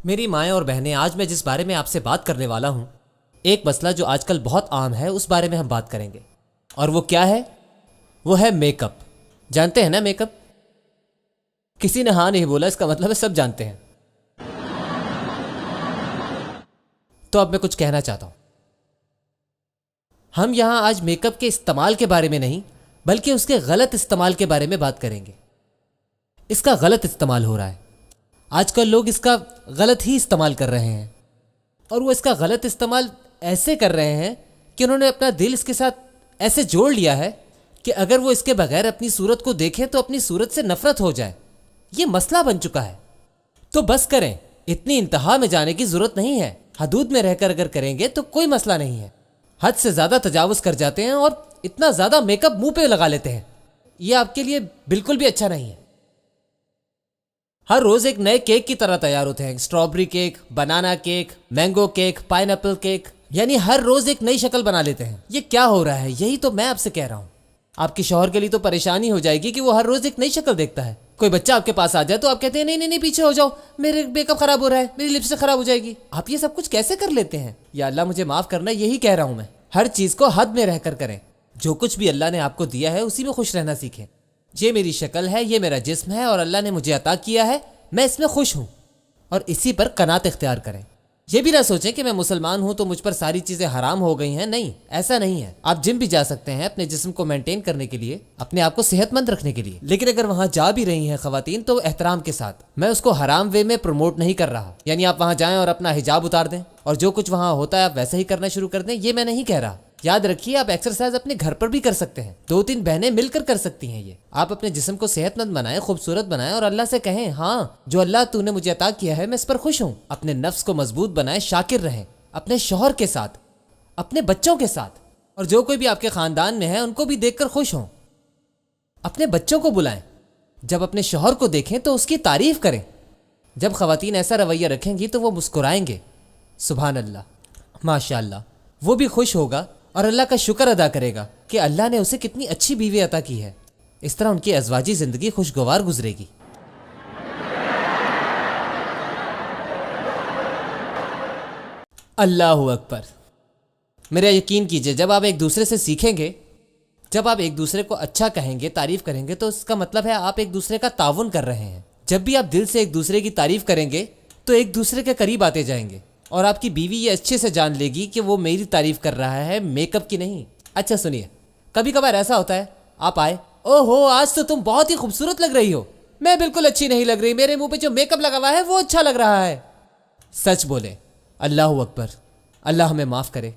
میری مائیں اور بہنیں، آج میں جس بارے میں آپ سے بات کرنے والا ہوں، ایک مسئلہ جو آج کل بہت عام ہے، اس بارے میں ہم بات کریں گے۔ اور وہ کیا ہے؟ وہ ہے میک اپ۔ جانتے ہیں نا میک اپ؟ کسی نے ہاں نہیں بولا، اس کا مطلب ہے سب جانتے ہیں۔ تو اب میں کچھ کہنا چاہتا ہوں۔ ہم یہاں آج میک اپ کے استعمال کے بارے میں نہیں، بلکہ اس کے غلط استعمال کے بارے میں بات کریں گے۔ اس کا غلط استعمال ہو رہا ہے۔ آج کل لوگ اس کا غلط ہی استعمال کر رہے ہیں، اور وہ اس کا غلط استعمال ایسے کر رہے ہیں کہ انہوں نے اپنا دل اس کے ساتھ ایسے جوڑ لیا ہے کہ اگر وہ اس کے بغیر اپنی صورت کو دیکھیں تو اپنی صورت سے نفرت ہو جائے۔ یہ مسئلہ بن چکا ہے۔ تو بس کریں، اتنی انتہا میں جانے کی ضرورت نہیں ہے۔ حدود میں رہ کر اگر کریں گے تو کوئی مسئلہ نہیں ہے۔ حد سے زیادہ تجاوز کر جاتے ہیں اور اتنا زیادہ میک اپ منہ پہ لگا لیتے ہیں، یہ آپ کے لیے بالکل بھی اچھا نہیں ہے۔ ہر روز ایک نئے کیک کی طرح تیار ہوتے ہیں۔ Strawberry cake, banana cake, mango cake, pineapple cake, یعنی ہر روز ایک نئی شکل بنا لیتے ہیں۔ یہ کیا ہو رہا ہے؟ یہی تو میں آپ سے کہہ رہا ہوں۔ آپ کے شوہر کے لیے تو پریشانی ہو جائے گی کہ وہ ہر روز ایک نئی شکل دیکھتا ہے۔ کوئی بچہ آپ کے پاس آ جائے تو آپ کہتے ہیں نہیں پیچھے ہو جاؤ، میرے میک اپ خراب ہو رہا ہے، میری لپسٹک خراب ہو جائے گی۔ آپ یہ سب کچھ کیسے کر لیتے ہیں؟ یا اللہ مجھے معاف کرنا، یہی کہہ رہا ہوں میں۔ ہر چیز کو حد میں رہ کر کریں۔ جو کچھ بھی اللہ نے آپ کو دیا ہے اسی میں خوش رہنا سیکھیں۔ یہ میری شکل ہے، یہ میرا جسم ہے اور اللہ نے مجھے عطا کیا ہے، میں اس میں خوش ہوں، اور اسی پر قناعت اختیار کریں۔ یہ بھی نہ سوچیں کہ میں مسلمان ہوں تو مجھ پر ساری چیزیں حرام ہو گئی ہیں۔ نہیں، ایسا نہیں ہے۔ آپ جم بھی جا سکتے ہیں اپنے جسم کو مینٹین کرنے کے لیے، اپنے آپ کو صحت مند رکھنے کے لیے، لیکن اگر وہاں جا بھی رہی ہیں خواتین تو احترام کے ساتھ۔ میں اس کو حرام وے میں پروموٹ نہیں کر رہا، یعنی آپ وہاں جائیں اور اپنا حجاب اتار دیں اور جو کچھ وہاں ہوتا ہے آپ ویسا ہی کرنا شروع کر دیں، یہ میں نہیں کہہ رہا۔ یاد رکھیے، آپ ایکسرسائز اپنے گھر پر بھی کر سکتے ہیں، 2-3 بہنیں مل کر کر سکتی ہیں۔ یہ آپ اپنے جسم کو صحت مند بنائیں، خوبصورت بنائیں اور اللہ سے کہیں ہاں جو اللہ تو نے مجھے عطا کیا ہے میں اس پر خوش ہوں۔ اپنے نفس کو مضبوط بنائیں، شاکر رہیں، اپنے شوہر کے ساتھ، اپنے بچوں کے ساتھ، اور جو کوئی بھی آپ کے خاندان میں ہے ان کو بھی دیکھ کر خوش ہوں۔ اپنے بچوں کو بلائیں، جب اپنے شوہر کو دیکھیں تو اس کی تعریف کریں۔ جب خواتین ایسا رویہ رکھیں گی تو وہ مسکرائیں گے، سبحان اللہ، ماشاء اللہ، وہ بھی خوش ہوگا اور اللہ کا شکر ادا کرے گا کہ اللہ نے اسے کتنی اچھی بیوی عطا کی ہے۔ اس طرح ان کی ازواجی زندگی خوشگوار گزرے گی۔ اللہ اکبر۔ میرا یقین کیجئے، جب آپ ایک دوسرے سے سیکھیں گے، جب آپ ایک دوسرے کو اچھا کہیں گے، تعریف کریں گے، تو اس کا مطلب ہے آپ ایک دوسرے کا تعاون کر رہے ہیں۔ جب بھی آپ دل سے ایک دوسرے کی تعریف کریں گے تو ایک دوسرے کے قریب آتے جائیں گے، اور آپ کی بیوی یہ اچھے سے جان لے گی کہ وہ میری تعریف کر رہا ہے، میک اپ کی نہیں۔ اچھا سنیے، کبھی کبھار ایسا ہوتا ہے، آپ آئے، او ہو آج تو تم بہت ہی خوبصورت لگ رہی ہو۔ میں بالکل اچھی نہیں لگ رہی، میرے منہ پہ جو میک اپ لگا ہوا ہے وہ اچھا لگ رہا ہے۔ سچ بولے، اللہ اکبر، اللہ ہمیں معاف کرے۔